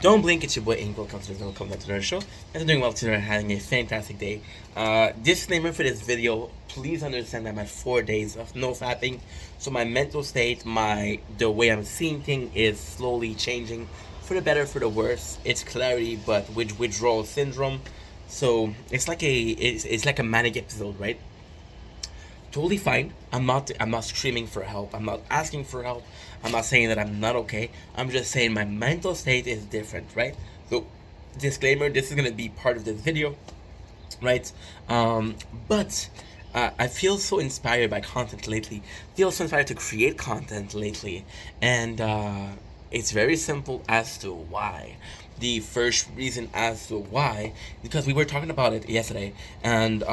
Don't blink, it's your boy Ink. Welcome back to the show. And I'm doing well today, having a fantastic day. Disclaimer for this video, please understand that I'm at 4 days of no fapping. So my mental state, the way I'm seeing things is slowly changing. For the better, for the worse. It's clarity, but with withdrawal syndrome. So it's like a manic episode, right? Totally fine. I'm not screaming for help. I'm not asking for help. I'm not saying that I'm not okay. I'm just saying my mental state is different, right? So disclaimer, this is gonna be part of this video, right? But I feel so inspired by content lately. Feel so inspired to create content lately, and it's very simple as to why. The first reason as to why, because we were talking about it yesterday, and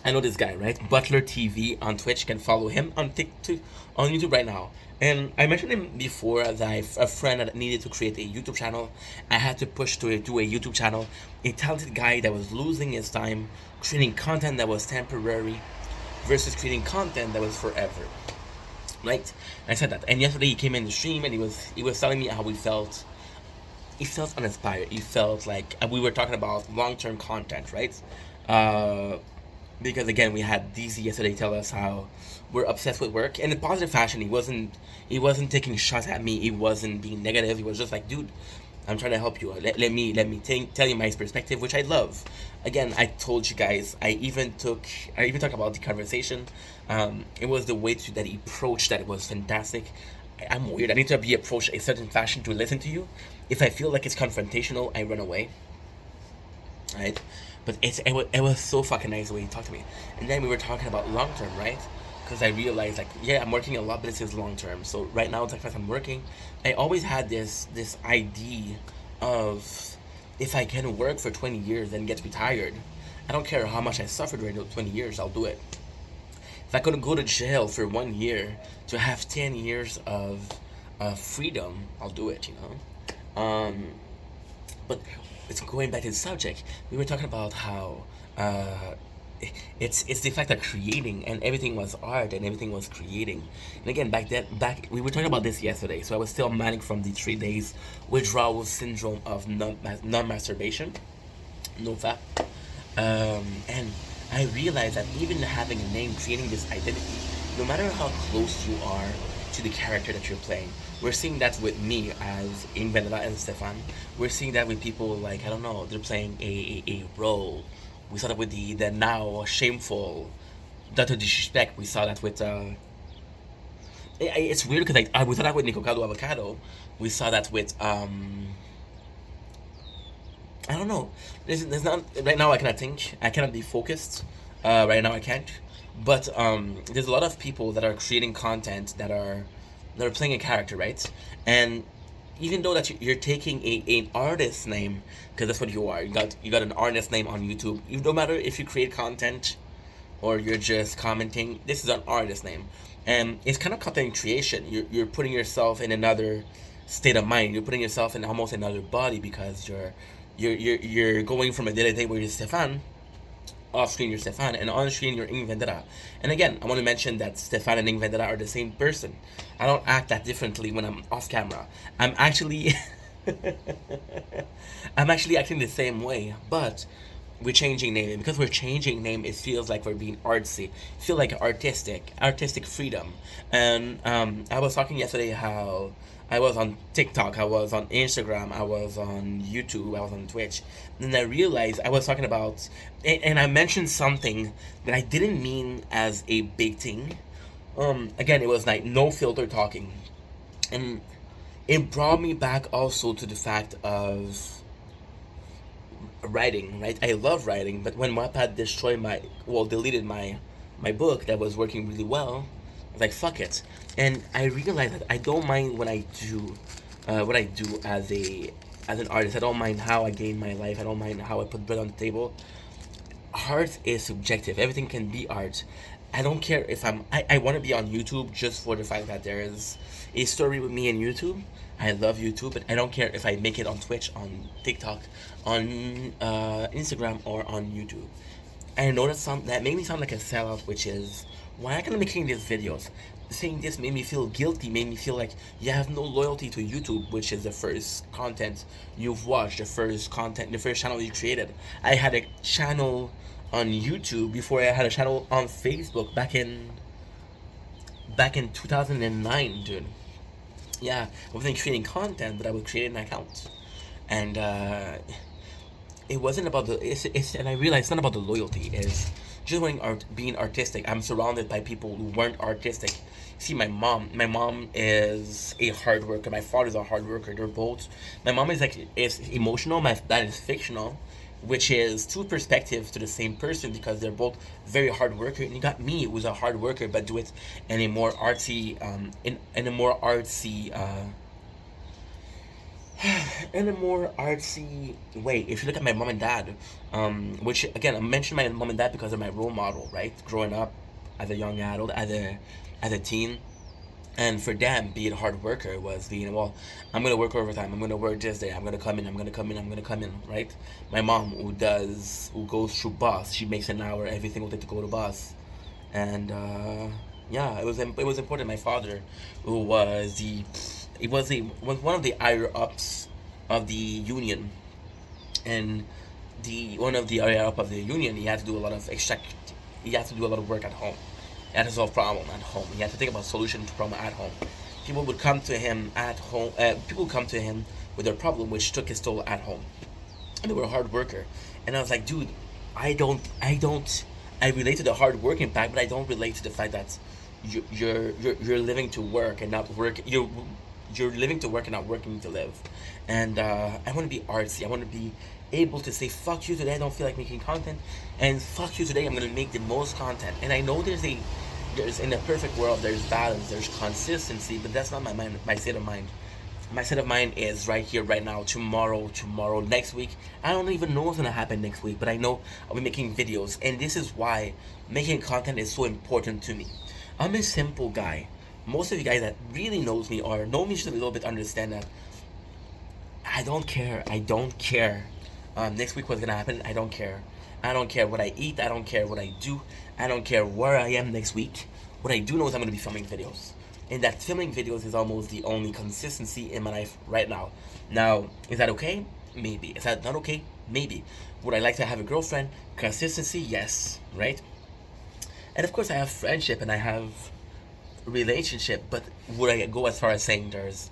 I know this guy, right? Butler TV on Twitch. Can follow him on TikTok, on YouTube right now. And I mentioned him before as a friend that needed to create a YouTube channel. I had to push to do a YouTube channel. A talented guy that was losing his time creating content that was temporary versus creating content that was forever. Right? I said that. And yesterday he came in the stream and he was telling me how he felt. He felt uninspired. He felt like we were talking about long-term content, right? Because again, we had DZ yesterday tell us how we're obsessed with work, and in positive fashion. He wasn't taking shots at me. He wasn't being negative. He was just like, dude, I'm trying to help you. Let me tell you my perspective, which I love. Again, I told you guys. I even talked about the conversation. It was the way that he approached that was fantastic. I'm weird. I need to be approached a certain fashion to listen to you. If I feel like it's confrontational, I run away. Right? But it was so fucking nice the way he talked to me. And then we were talking about long term, right? Because I realized, like, yeah, I'm working a lot, but this is long term. So right now, it's like as I'm working, I always had this idea of if I can work for 20 years and get retired, I don't care how much I suffered during those 20 years, I'll do it. If I could go to jail for 1 year to have 10 years of freedom, I'll do it, you know? But it's going back to the subject. We were talking about how it's the fact that creating and everything was art and everything was creating. And again, back we were talking about this yesterday. So I was still manic from the 3 days withdrawal syndrome of non-masturbation, no fap. And I realized that even having a name, creating this identity, no matter how close you are to the character that you're playing. We're seeing that with me as Invendera and Stefan. We're seeing that with people like, I don't know, they're playing a role. We saw that with the now shameful Dr. Disrespect. We saw that with it's weird because we saw that with Nicocado Avocado. We saw that with I don't know. There's not right now. I cannot be focused. Right now I can't. But there's a lot of people that are creating content that are playing a character, right? And even though that you're taking an artist name, because that's what you are. You got an artist name on YouTube. No matter if you create content or you're just commenting, this is an artist name, and it's kind of content creation. You're putting yourself in another state of mind. You're putting yourself in almost another body because you're going from a day-to-day where you're Stefan, off screen you're Stefan, and on screen you're Ing Vendetta. And again, I want to mention that Stefan and Ing Vendetta are the same person. I don't act that differently when I'm off camera. I'm actually I'm actually acting the same way, but we're changing name. And because we're changing name, it feels like we're being artsy. It feels like artistic freedom. And I was talking yesterday how I was on TikTok, I was on Instagram, I was on YouTube, I was on Twitch. And I realized I was talking about, and I mentioned something that I didn't mean as a big thing. Again, it was like no filter talking. And it brought me back also to the fact of writing, right? I love writing, but when Wattpad deleted my book that was working really well, I was like, fuck it. And I realized that I don't mind what I do as an artist. I don't mind how I gain my life. I don't mind how I put bread on the table. Art is subjective. Everything can be art. I don't care if I want to be on YouTube just for the fact that there is a story with me in YouTube. I love YouTube, but I don't care if I make it on Twitch, on TikTok, on Instagram, or on YouTube. I know that made me sound like a sellout, which is why am I making these videos? saying this made me feel guilty, made me feel like you have no loyalty to YouTube, which is the first content you've watched, the first channel you created. I had a channel on YouTube before I had a channel on Facebook back in 2009, dude. Yeah, I wasn't creating content, but I was creating an account, and it wasn't about and I realized it's not about the loyalty. It's just being artistic. I'm surrounded by people who weren't artistic. See, my mom is a hard worker. My father's a hard worker. They're both. My mom is emotional. My dad is fictional, which is two perspectives to the same person because they're both very hard worker. And you got me, who's a hard worker, but do it in a more artsy, in a more artsy, in a more artsy way. If you look at my mom and dad, which again I mentioned my mom and dad because they're my role model, right? Growing up as a young adult, as a teen, and for them, being a hard worker was being, well, I'm gonna work overtime. I'm gonna work this day. I'm gonna come in. I'm gonna come in. I'm gonna come in. Right? My mom, who goes through bus, she makes an hour every single day to go to bus, and yeah, it was important. My father, who was was one of the higher ups of the union, and the one of the higher up of the union, he had to do a lot of he had to do a lot of work at home. He had to solve problem at home. He had to think about solution to problem at home. People would come to him at home. People would come to him with their problem, which took his toll at home. And they were a hard worker. And I was like, dude, I relate to the hard work impact, but I don't relate to the fact that you're living to work and not work. You're living to work and not working to live. And I want to be artsy. I want to be able to say fuck you today. I don't feel like making content, and fuck you today. I'm gonna make the most content. And I know there's in a perfect world there's balance, there's consistency, but that's not my state of mind. My state of mind is right here, right now, tomorrow, next week. I don't even know what's gonna happen next week, but I know I'll be making videos, and this is why making content is so important to me. I'm a simple guy. Most of you guys that really knows me or know me just a little bit understand that I don't care. I don't care. Next week what's gonna happen? I don't care. I don't care what I eat. I don't care what I do. I don't care where I am next week. What I do know is I'm gonna be filming videos, and that filming videos is almost the only consistency in my life right now. Now, is that okay? Maybe. Is that not okay? Maybe. Would I like to have a girlfriend? Consistency? Yes. Right? And of course, I have friendship and I have relationship, but would I go as far as saying there's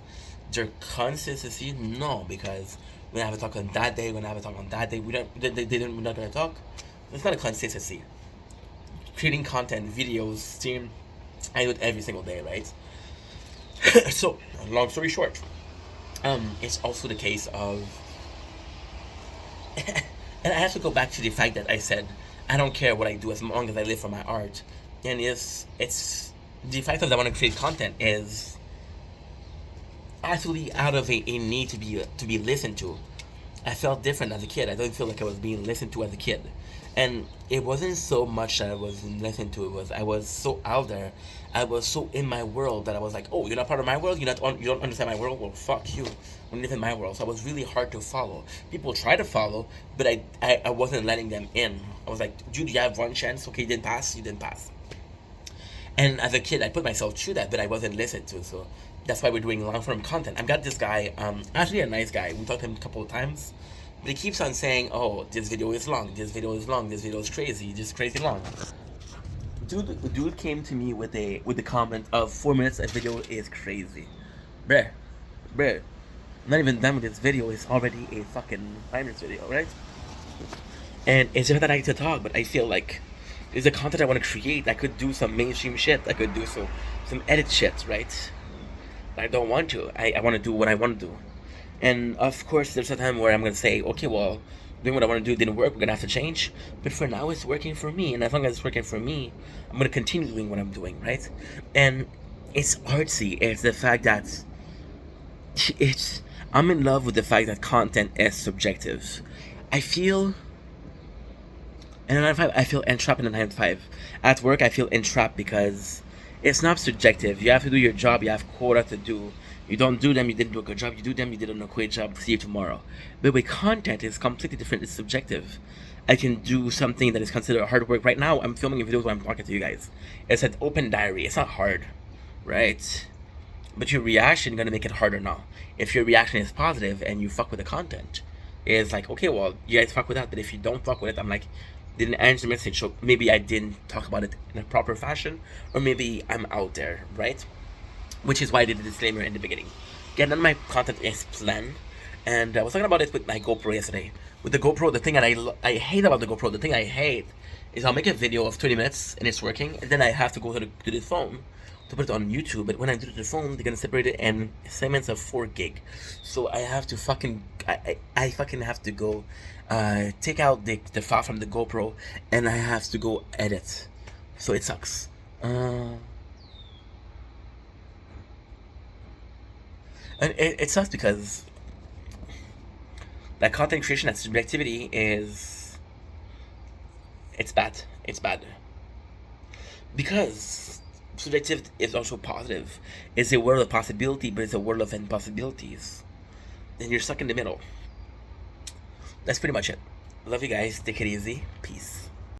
consistency? No, because when I have a talk on that day, when I have a talk on that day, we're not gonna talk. It's not a consistency. Creating content, videos, stream, I do it every single day, right? So, long story short, it's also the case of, and I have to go back to the fact that I said I don't care what I do as long as I live for my art, and it's the fact that I want to create content is actually out of a need to be listened to. I felt different as a kid. I didn't feel like I was being listened to as a kid, and it wasn't so much that I wasn't listened to. It was I was so out there, I was so in my world that I was like, oh, you're not part of my world. You don't understand my world. Well, fuck you. When you live in my world, so I was really hard to follow. People try to follow, but I wasn't letting them in. I was like, dude, you have one chance. Okay, you didn't pass. You didn't pass. And as a kid, I put myself through that, but I wasn't listened to. So that's why we're doing long form content. I've got this guy, actually a nice guy. We talked to him a couple of times, but he keeps on saying, "Oh, this video is long. This video is long. This video is crazy. Just crazy long." Dude came to me with the comment of 4 minutes. A video is crazy, bruh. I'm not even done with this video. It's already a fucking 5 minutes video, right? And it's just that I like to talk, but I feel like there's a content I want to create. I could do some mainstream shit. I could do some edit shit, right? But I don't want to. I want to do what I want to do. And of course, there's a time where I'm going to say, okay, well, doing what I want to do didn't work. We're going to have to change. But for now, it's working for me. And as long as it's working for me, I'm going to continue doing what I'm doing, right? And it's artsy. It's the fact that I'm in love with the fact that content is subjective. I feel... In a 9 to 5, I feel entrapped in a 9 to 5. At work, I feel entrapped because it's not subjective. You have to do your job. You have quota to do. You don't do them, you didn't do a good job. You do them, you did a great job. See you tomorrow. But with content, it's completely different. It's subjective. I can do something that is considered hard work. Right now, I'm filming a video where I'm talking to you guys. It's an open diary. It's not hard. right? But your reaction gonna make it harder now. If your reaction is positive and you fuck with the content, it's like, okay, well, you guys fuck with that. But if you don't fuck with it, I'm like, didn't answer the message, so maybe I didn't talk about it in a proper fashion, or maybe I'm out there, right? Which is why I did the disclaimer in the beginning. Again, none of my content is planned, and I was talking about it with my GoPro yesterday. With the GoPro, the thing that I hate about the GoPro, the thing I hate is I'll make a video of 20 minutes and it's working, and then I have to go to the phone to put it on YouTube. But when I do it to the phone, they're gonna separate it in segments of 4 gig. So I have to fucking I fucking have to go take out the file from the GoPro, and I have to go edit. So it sucks. And it sucks because that content creation, that subjectivity is, it's bad. It's bad because subjective is also positive. It's a world of possibility, but it's a world of impossibilities, and you're stuck in the middle. That's pretty much it. Love you guys. Take it easy. Peace.